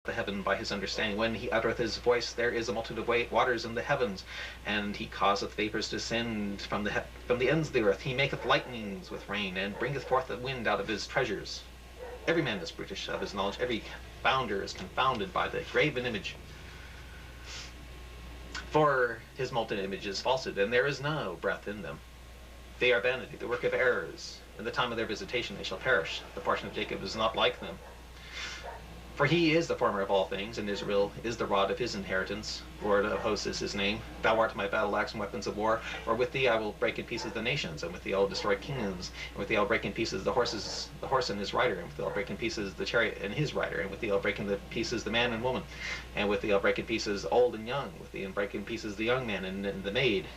the heaven by his understanding. When he uttereth his voice, there is a multitude of waters in the heavens, and he causeth vapors to ascend from the ends of the earth. He maketh lightnings with rain, and bringeth forth the wind out of his treasures. Every man is brutish of his knowledge. Every founder is confounded by the graven image. For his molten image is falsehood, and there is no breath in them. They are vanity, the work of errors. In the time of their visitation they shall perish. The portion of Jacob is not like them. For he is the former of all things, and Israel is the rod of his inheritance. Lord of hosts is his name. Thou art my battle axe and weapons of war. For with thee I will break in pieces the nations, and with thee I will destroy kingdoms. And with thee I will break in pieces the horse and his rider. And with thee I will break in pieces the chariot and his rider. And with thee I will break in pieces the man and woman. And with thee I will break in pieces old and young. With thee I will break in pieces the young man and the maid.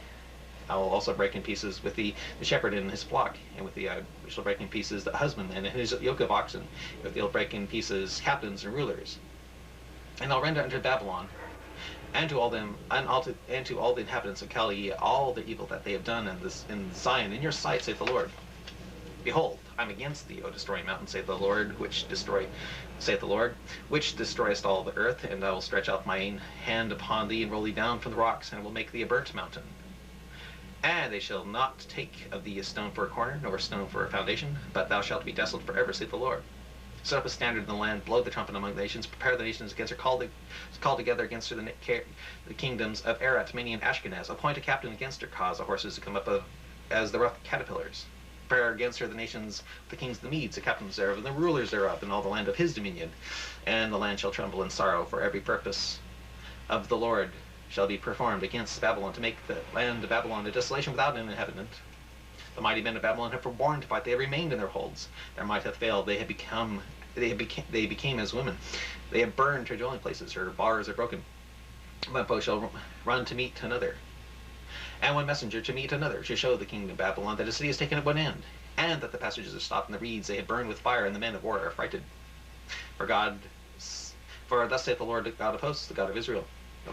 I will also break in pieces with thee the shepherd and his flock, and with thee I shall break in pieces the husbandman and his yoke of oxen. With thee I will break in pieces captains and rulers. And I'll render unto Babylon, and to all them, and to all the inhabitants of Chaldea, all the evil that they have done in Zion, in your sight, saith the Lord. Behold, I'm against thee, O destroying mountain, saith the Lord, which destroyest all the earth, and I will stretch out mine hand upon thee, and roll thee down from the rocks, and I will make thee a burnt mountain. And they shall not take of thee a stone for a corner, nor a stone for a foundation, but thou shalt be desolate forever, saith the Lord. Set up a standard in the land, blow the trumpet among the nations, prepare the nations against her, call together against her the kingdoms of Arat, Mini, and Ashkenaz, appoint a captain against her, cause the horses to come up as the rough caterpillars. Prepare against her the nations, the kings of the Medes, the captains thereof, and the rulers thereof, and all the land of his dominion. And the land shall tremble in sorrow, for every purpose of the Lord shall be performed against Babylon, to make the land of Babylon a desolation without an inhabitant. The mighty men of Babylon have forborne to fight; they have remained in their holds. Their might hath failed; they became as women. They have burned her dwelling places; her bars are broken. One foe shall run to meet another, and one messenger to meet another, to show the king of Babylon that his city is taken at one end, and that the passages are stopped, and the reeds they have burned with fire, and the men of war are affrighted. For thus saith the Lord God of hosts, the God of Israel.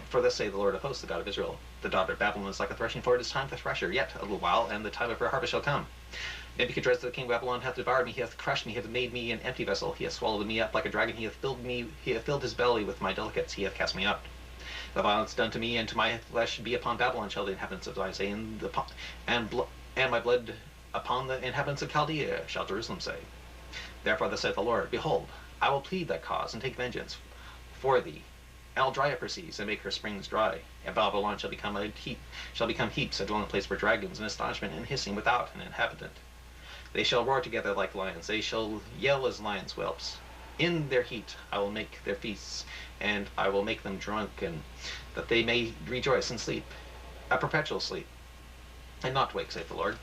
For thus saith the Lord of hosts, the God of Israel, the daughter of Babylon is like a threshing floor; it is time for the thresher, yet a little while, and the time of her harvest shall come. Nebuchadrezzar the king of Babylon hath devoured me, he hath crushed me, he hath made me an empty vessel, he hath swallowed me up like a dragon, he hath filled his belly with my delicates, he hath cast me out. The violence done to me and to my flesh be upon Babylon, shall the inhabitants of Zion say, and my blood upon the inhabitants of Chaldea, shall Jerusalem say. Therefore thus saith the Lord, behold, I will plead thy cause, and take vengeance for thee. And I'll dry up her seas, and make her springs dry. And Babylon shall become heaps, a dwelling place for dragons, and astonishment and hissing without an inhabitant. They shall roar together like lions, they shall yell as lions' whelps. In their heat I will make their feasts, and I will make them drunken, that they may rejoice and sleep, a perpetual sleep, and not wake, saith the Lord.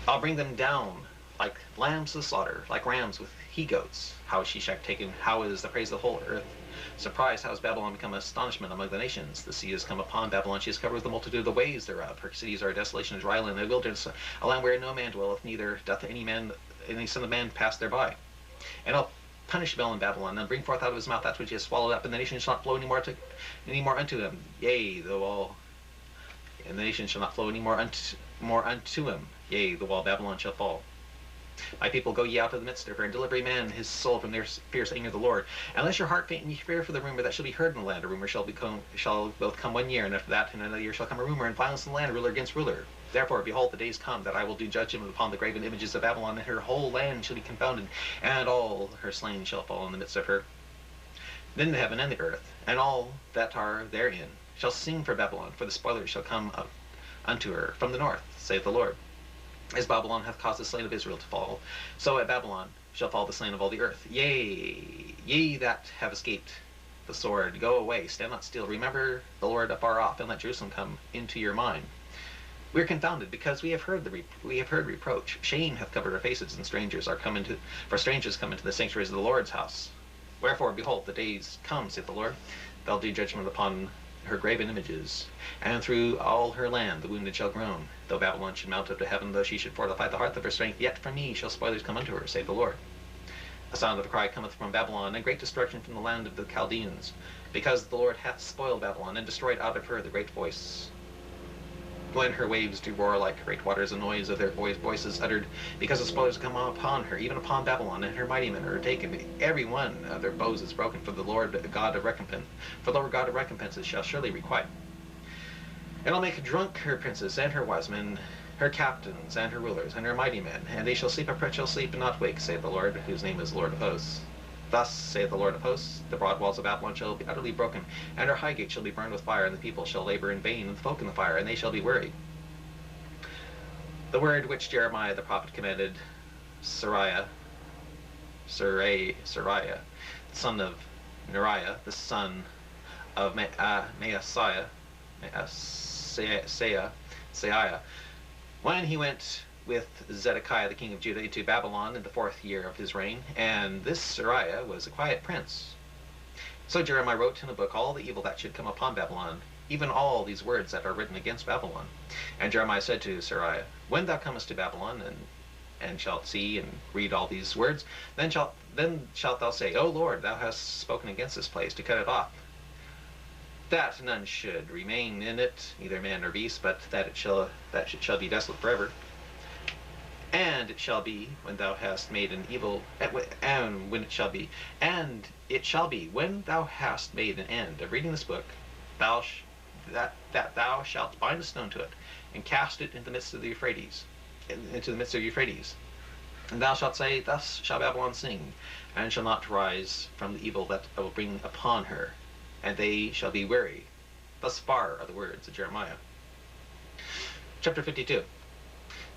I'll bring them down like lambs to the slaughter, like rams with he-goats. How is Shishak taken? How is the praise of the whole earth surprised? How has Babylon become astonishment among the nations? The sea has come upon Babylon, she is covered with the multitude of the waves thereof. Her cities are a desolation, a dry land, a wilderness, a land where no man dwelleth, neither doth any son of man pass thereby. And I'll punish Bel in Babylon, and bring forth out of his mouth that which he has swallowed up, and the nation shall not flow any more unto him. Yea, and the nation shall not flow any more unto him. Yea, the wall of Babylon shall fall. My people, go ye out of the midst of her, and deliver a man his soul from their fierce anger of the Lord. Unless your heart faint and ye fear for the rumor that shall be heard in the land, a rumor shall both come 1 year, and after that in another year shall come a rumor, and violence in the land, ruler against ruler. Therefore, behold, the days come that I will do judgment upon the graven images of Babylon, and her whole land shall be confounded, and all her slain shall fall in the midst of her. Then the heaven and the earth, and all that are therein, shall sing for Babylon, for the spoilers shall come up unto her from the north, saith the Lord. As Babylon hath caused the slain of Israel to fall, so at Babylon shall fall the slain of all the earth. Yea, ye that have escaped the sword, go away, stand not still. Remember the Lord afar off, and let Jerusalem come into your mind. We are confounded, because we have heard reproach. Shame hath covered our faces, and strangers come into the sanctuaries of the Lord's house. Wherefore, behold, the days come, saith the Lord, they'll do judgment upon her graven images, and through all her land the wounded shall groan. Though Babylon should mount up to heaven, though she should fortify the heart of her strength, yet from me shall spoilers come unto her, saith the Lord. A sound of a cry cometh from Babylon, and great destruction from the land of the Chaldeans, because the Lord hath spoiled Babylon, and destroyed out of her the great voice. when her waves do roar like great waters, the noise of their voices uttered, because the spoilers come upon her, even upon Babylon, and her mighty men are taken. Every one of their bows is broken, for the Lord God of recompense, for the Lord God of recompenses shall surely requite. And I'll make drunk her princes and her wise men, her captains and her rulers and her mighty men, and they shall sleep and not wake, saith the Lord, whose name is Lord of hosts. Thus saith the Lord of hosts, the broad walls of Babylon shall be utterly broken, and her high gates shall be burned with fire, and the people shall labor in vain, and the folk in the fire, and they shall be weary. The word which Jeremiah the prophet commanded Seraiah, the son of Neriah, the son of Maaseiah, when he went with Zedekiah the king of Judah to Babylon in the 4th year of his reign, and this Seraiah was a quiet prince. So Jeremiah wrote in a book all the evil that should come upon Babylon, even all these words that are written against Babylon. And Jeremiah said to Seraiah, when thou comest to Babylon, and shalt see and read all these words, then shalt thou say, O Lord, thou hast spoken against this place to cut it off, that none should remain in it, neither man nor beast, but that it shall be desolate forever. And it shall be when thou hast made an evil, and it shall be when thou hast made an end of reading this book, that thou shalt bind a stone to it, and cast it into the midst of the Euphrates, And thou shalt say, thus shall Babylon sing, and shall not rise from the evil that I will bring upon her, and they shall be weary. Thus far are the words of Jeremiah. Chapter 52.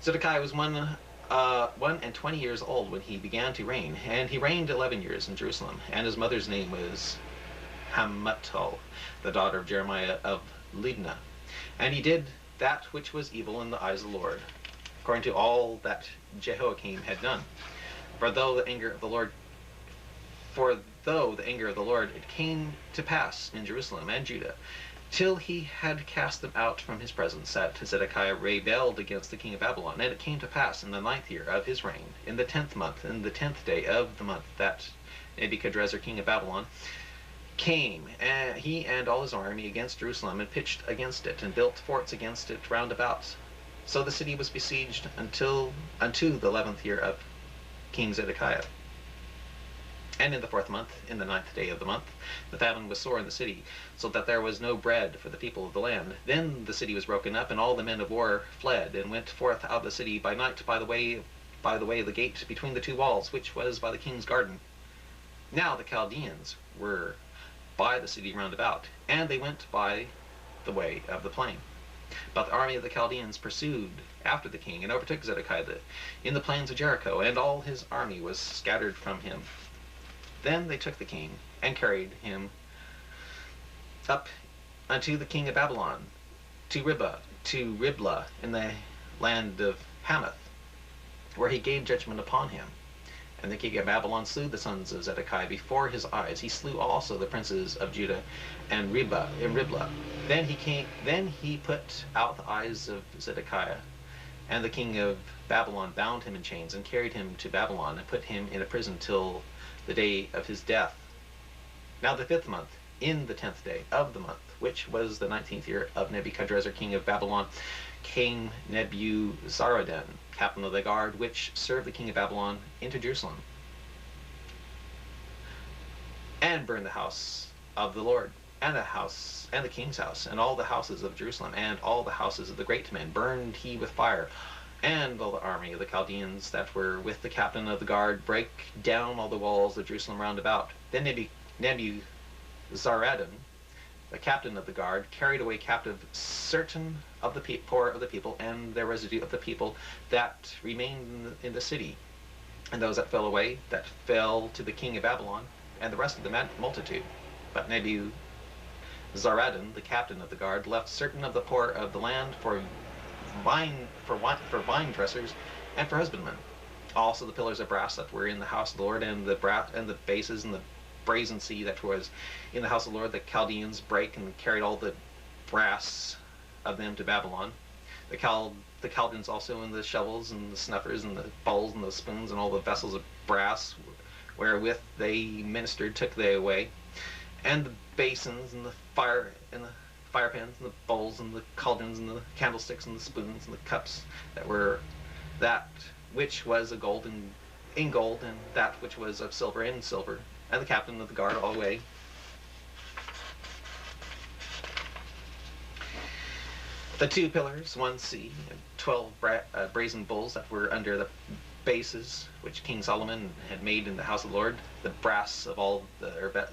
Zedekiah was 21 years old when he began to reign, and he reigned 11 years in Jerusalem, and his mother's name was Hamutal, the daughter of Jeremiah of Libnah. And he did that which was evil in the eyes of the Lord, according to all that Jehoiakim had done. For though the anger of the Lord it came to pass in Jerusalem and Judah, till he had cast them out from his presence, that Zedekiah rebelled against the king of Babylon. And it came to pass in the 9th year of his reign, in the 10th month, in the 10th day of the month, that Nebuchadrezzar king of Babylon came, he and all his army, against Jerusalem, and pitched against it, and built forts against it round about. So the city was besieged unto the 11th year of King Zedekiah. And in the 4th month, in the 9th day of the month, the famine was sore in the city, so that there was no bread for the people of the land. Then the city was broken up, and all the men of war fled, and went forth out of the city by night by the way of the gate between the 2 walls, which was by the king's garden. Now the Chaldeans were by the city round about, and they went by the way of the plain. But the army of the Chaldeans pursued after the king, and overtook Zedekiah in the plains of Jericho, and all his army was scattered from him. Then they took the king, and carried him up unto the king of Babylon, to Riblah in the land of Hamath, where he gave judgment upon him. And the king of Babylon slew the sons of Zedekiah before his eyes. He slew also the princes of Judah and Riblah. Then he put out the eyes of Zedekiah, and the king of Babylon bound him in chains, and carried him to Babylon, and put him in a prison till the day of his death. Now the 5th month, in the 10th day of the month, which was the 19th year of Nebuchadrezzar king of Babylon, came Nebuzaradan, captain of the guard, which served the king of Babylon, into Jerusalem, and burned the house of the Lord, and the king's house, and all the houses of Jerusalem, and all the houses of the great men burned he with fire. And all the army of the Chaldeans that were with the captain of the guard brake down all the walls of Jerusalem round about. Then Nebuzaradan, the captain of the guard, carried away captive certain of the poor of the people, and the residue of the people that remained in the city, and those that fell away, that fell to the king of Babylon, and the rest of the multitude. But Nebuzaradan, the captain of the guard, left certain of the poor of the land for vine dressers and for husbandmen. Also the pillars of brass that were in the house of the Lord, and the bases and the brazen sea that was in the house of the Lord, the Chaldeans brake and carried all the brass of them to Babylon. The Chaldeans also, in the shovels and the snuffers and the bowls and the spoons and all the vessels of brass wherewith they ministered, took they away, and the basins and the fire pans and the bowls and the cauldrons and the candlesticks and the spoons and the cups that were that which was a gold in gold, and that which was of silver in silver, and the captain of the guard all the way. The 2 pillars, 1 sea, and 12 brazen bulls that were under the bases which King Solomon had made in the house of the Lord. The brass of all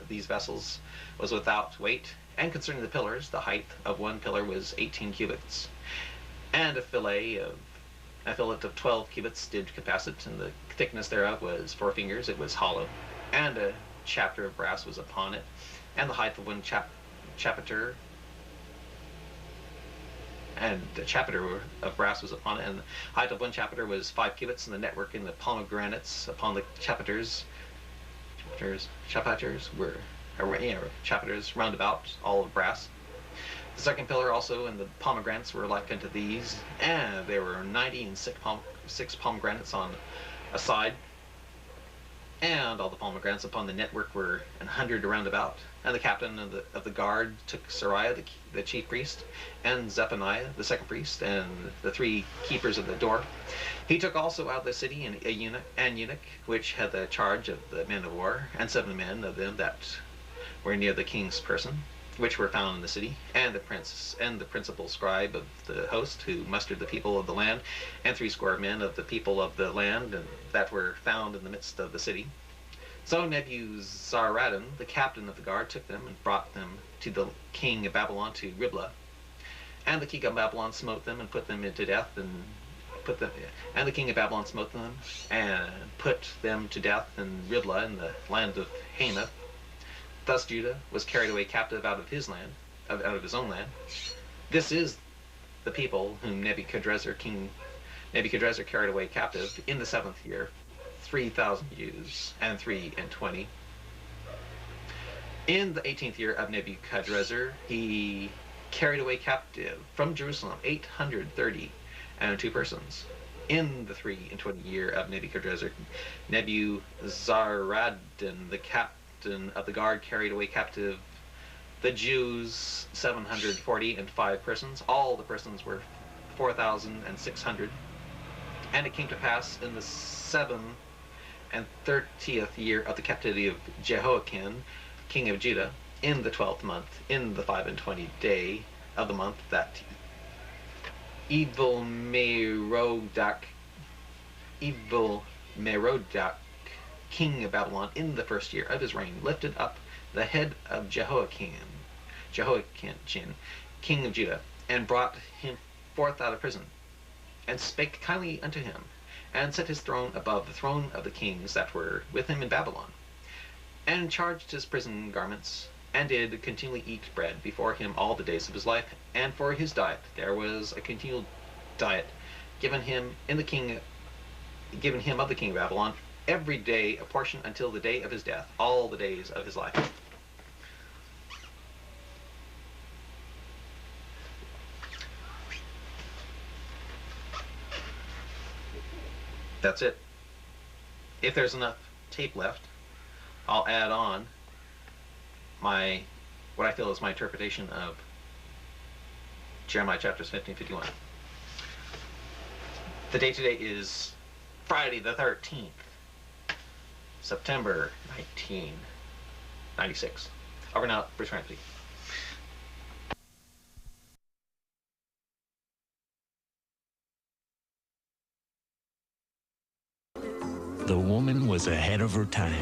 these vessels was without weight. And concerning the pillars, the height of 1 pillar was 18 cubits, and a fillet of 12 cubits did compass it, and the thickness thereof was 4 fingers. It was hollow, and a chapter of brass was upon it, and the height of 1 chapiter. And the chapiter of brass was upon it, and the height of 1 chapiter was 5 cubits, and the network and the pomegranates upon the chapiters were chapiters round about, all of brass. The 2nd pillar also and the pomegranates were like unto these, and there were 96 pomegranates on a side, and all the pomegranates upon the network were 100 round about. And the captain of the guard took Sariah, the chief priest, and Zephaniah, the 2nd priest, and the 3 keepers of the door. He took also out of the city an eunuch, which had the charge of the men of war, and 7 men of them that were near the king's person, which were found in the city, and the prince and the principal scribe of the host, who mustered the people of the land, and 70 men of the people of the land, and that were found in the midst of the city. So Nebuzaradan, the captain of the guard, took them and brought them to the king of Babylon, to Riblah. And the king of Babylon smote them and put them into death, and the king of Babylon smote them and put them to death in Riblah, in the land of Hamath. Thus Judah was carried away captive out of his land, out of his own land. This is the people whom King Nebuchadrezzar carried away captive in the 7th year, 3,000 youths and 23. In the 18th year of Nebuchadrezzar, he carried away captive from Jerusalem 832 persons. In the 23 year of Nebuchadrezzar, Nebuzaradan, the captain of the guard, carried away captive the Jews 745 persons. All the persons were 4,600. And it came to pass in the 30th year of the captivity of Jehoiakim, king of Judah, in the 12th month, in the 25th day of the month, that Evil Merodach, king of Babylon, in the 1st year of his reign, lifted up the head of Jehoiachin, king of Judah, and brought him forth out of prison, and spake kindly unto him, and set his throne above the throne of the kings that were with him in Babylon, and charged his prison garments, and did continually eat bread before him all the days of his life. And for his diet there was a continual diet given him of the king of Babylon, every day a portion until the day of his death, all the days of his life. That's it. If there's enough tape left, I'll add on what I feel is my interpretation of Jeremiah chapters 50-51. The date today is Friday the 13th, September 1996. Over now, Bruce Ramsey. The woman was ahead of her time.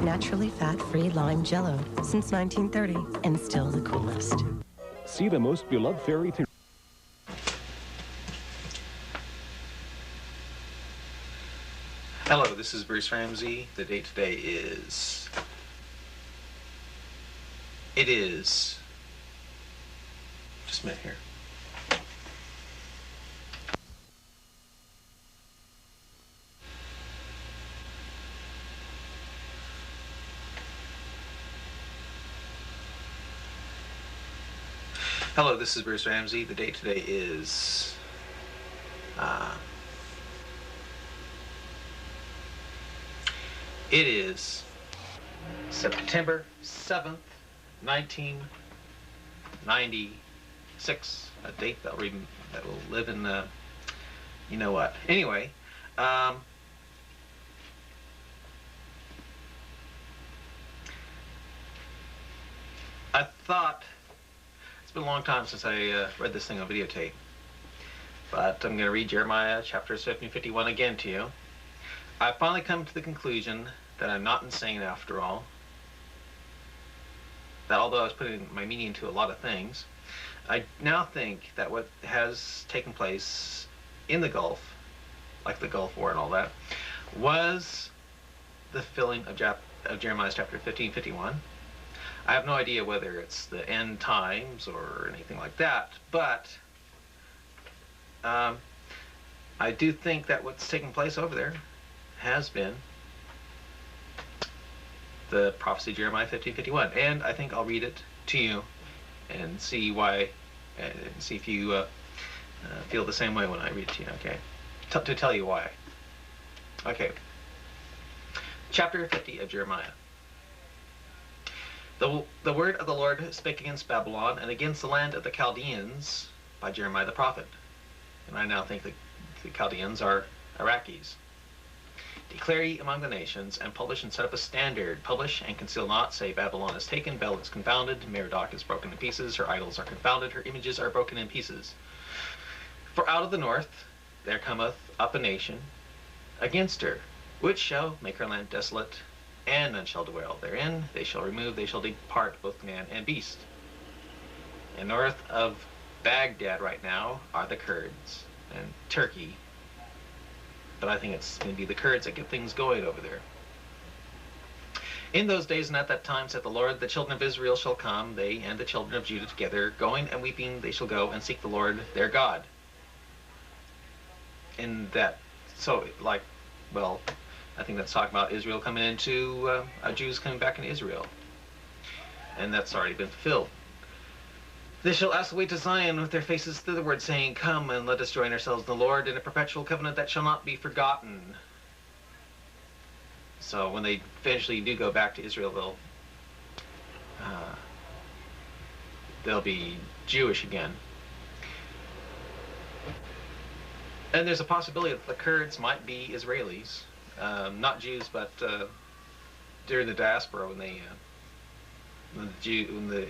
Naturally fat-free lime jello since 1930, and still the coolest. See the most beloved fairy tale. Hello, this is Bruce Ramsey. The date today is... just a minute here. Hello, this is Bruce Ramsey. The date today is September 7th, 1996. 6, a date that will live in the, you know what. Anyway, I thought, it's been a long time since I read this thing on videotape, but I'm going to read Jeremiah chapters 50 and 51 again to you. I've finally come to the conclusion that I'm not insane after all. That although I was putting my meaning into a lot of things, I now think that what has taken place in the Gulf, like the Gulf War and all that, was the fulfilling of Jeremiah chapter 50 and 51. I have no idea whether it's the end times or anything like that, but I do think that what's taking place over there has been the prophecy of Jeremiah 50 and 51. And I think I'll read it to you and see why, and see if you feel the same way when I read it to you, okay? To tell you why. Okay. Chapter 50 of Jeremiah. The word of the Lord spake against Babylon and against the land of the Chaldeans by Jeremiah the prophet. And I now think that the Chaldeans are Iraqis. Declare ye among the nations, and publish and set up a standard. Publish and conceal not, say Babylon is taken, Bel is confounded, Merodach is broken in pieces, her idols are confounded, her images are broken in pieces. For out of the north there cometh up a nation against her, which shall make her land desolate, and none shall dwell therein. They shall remove, they shall depart, both man and beast. And north of Baghdad right now are the Kurds and Turkey. But I think it's going to be the Kurds that get things going over there. In those days and at that time, saith the Lord, the children of Israel shall come, they and the children of Judah together, going and weeping, they shall go and seek the Lord their God. And that, so, like, well, I think that's talking about Israel coming into, Jews coming back into Israel. And that's already been fulfilled. They shall ask the way to Zion with their faces thitherward, saying, Come, and let us join ourselves in the Lord in a perpetual covenant that shall not be forgotten. So when they eventually do go back to Israel, they'll be Jewish again. And there's a possibility that the Kurds might be Israelis. Not Jews, but during the diaspora when the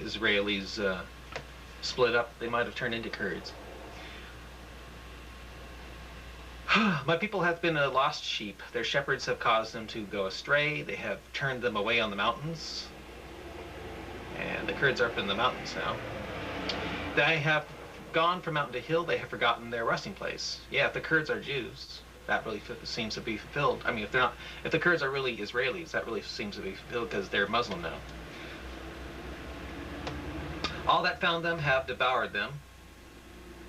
Israelis split up, they might have turned into Kurds. My people hath been a lost sheep. Their shepherds have caused them to go astray. They have turned them away on the mountains. And the Kurds are up in the mountains now. They have gone from mountain to hill. They have forgotten their resting place. Yeah, if the Kurds are Jews, that really seems to be fulfilled. I mean, if the Kurds are really Israelis, that really seems to be fulfilled because they're Muslim now. All that found them have devoured them.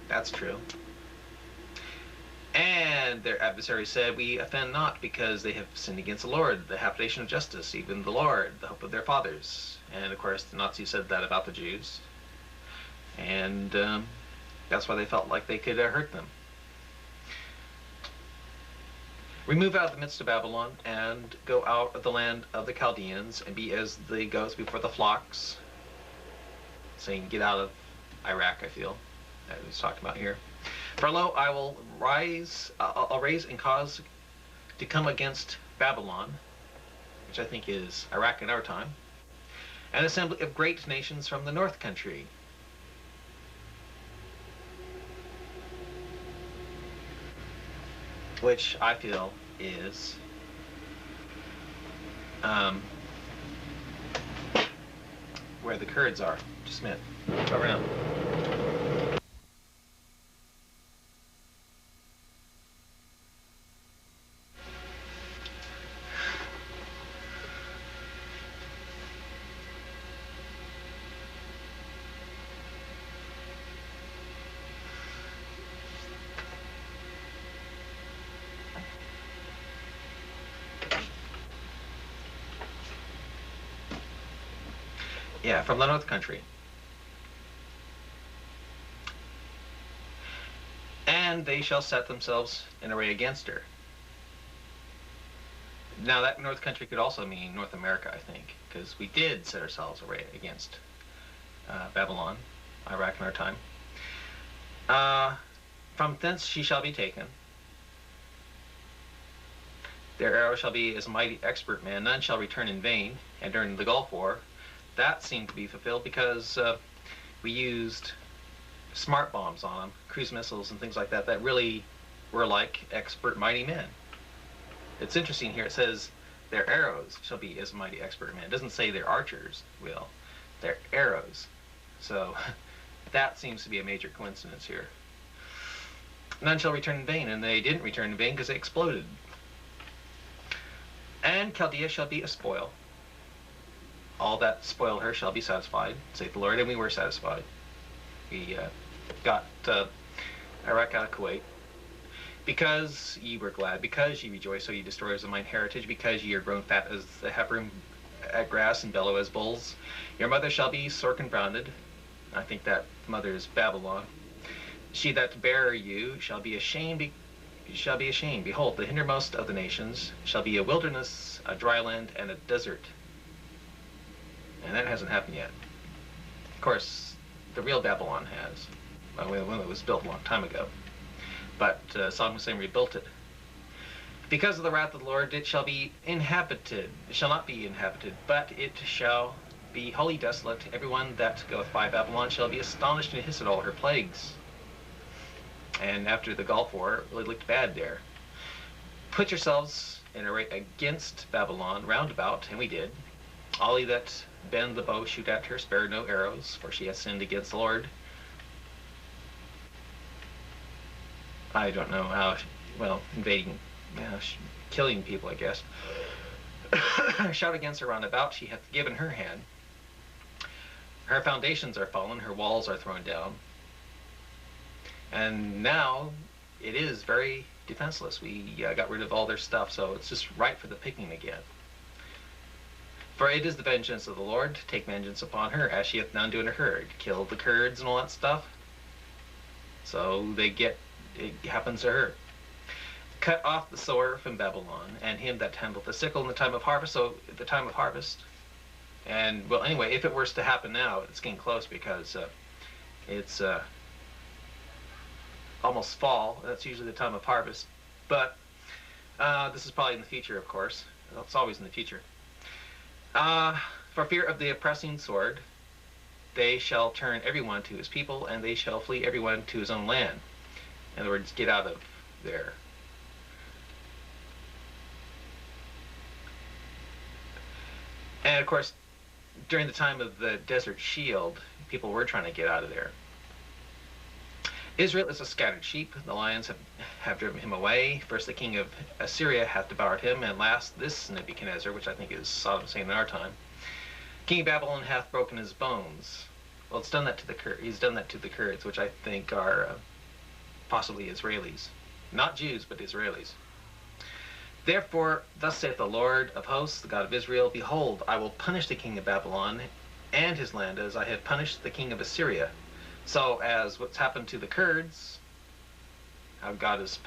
That's true. And their adversaries said, We offend not, because they have sinned against the Lord, the habitation of justice, even the Lord, the hope of their fathers. And of course, the Nazis said that about the Jews. And that's why they felt like they could hurt them. Remove out of the midst of Babylon, and go out of the land of the Chaldeans, and be as the goats before the flocks. Saying, get out of Iraq, I feel, that he's talking about here. For lo, I will rise, I'll raise and cause to come against Babylon, which I think is Iraq in our time, an assembly of great nations from the north country. Which I feel is where the Kurds are. Just a minute. Over now. Yeah, from the north country. And they shall set themselves in array against her. Now that north country could also mean North America, I think, because we did set ourselves array against Babylon, Iraq in our time. From thence she shall be taken. Their arrow shall be as a mighty expert man. None shall return in vain. And during the Gulf War, that seemed to be fulfilled because we used smart bombs on them, cruise missiles and things like that, that really were like expert mighty men. It's interesting here. It says their arrows shall be as mighty expert men. It doesn't say their archers will. Their arrows. So that seems to be a major coincidence here. None shall return in vain, and they didn't return in vain because they exploded. And Chaldea shall be a spoil. All that spoiled her shall be satisfied, saith the Lord, and we were satisfied. We got Iraq out of Kuwait. Because ye were glad, because ye rejoice, so ye destroyers of mine heritage, because ye are grown fat as the heifer at grass and bellow as bulls. Your mother shall be sorkin-branded. I think that mother is Babylon. She that bare you shall be ashamed. Shall be ashamed. Behold, the hindermost of the nations shall be a wilderness, a dry land, and a desert. And that hasn't happened yet. Of course, the real Babylon has. When it was built a long time ago. But Saddam Hussein rebuilt it. Because of the wrath of the Lord, it shall be inhabited. It shall not be inhabited, but it shall be wholly desolate. Everyone that goeth by Babylon shall be astonished and hiss at all her plagues. And after the Gulf War, it really looked bad there. Put yourselves in array against Babylon round about, and we did. All ye that bend the bow shoot at her, spare no arrows, for she hath sinned against the Lord. I don't know how, well, invading, killing people, I guess. Shout against her round about, she hath given her hand. Her foundations are fallen, her walls are thrown down. And now it is very defenseless. We got rid of all their stuff, so it's just right for the picking again. For it is the vengeance of the Lord to take vengeance upon her, as she hath done to her, kill the Kurds and all that stuff. So it happens to her. Cut off the sower from Babylon, and him that handleth the sickle in the time of harvest. So at the time of harvest. And well, anyway, if it were to happen now, it's getting close because it's almost fall. That's usually the time of harvest. But this is probably in the future, of course. It's always in the future. For fear of the oppressing sword, they shall turn everyone to his people, and they shall flee everyone to his own land. In other words, get out of there. And of course, during the time of the Desert Shield, people were trying to get out of there. Israel is a scattered sheep. The lions have driven him away. First the king of Assyria hath devoured him, and last this Nebuchadnezzar, which I think is Saddam Hussein in our time. King of Babylon hath broken his bones. Well, it's done that to the Kurds. He's done that to the Kurds, which I think are possibly Israelis. Not Jews, but Israelis. Therefore, thus saith the Lord of hosts, the God of Israel, behold, I will punish the king of Babylon and his land as I have punished the king of Assyria. So as what's happened to the Kurds, how God has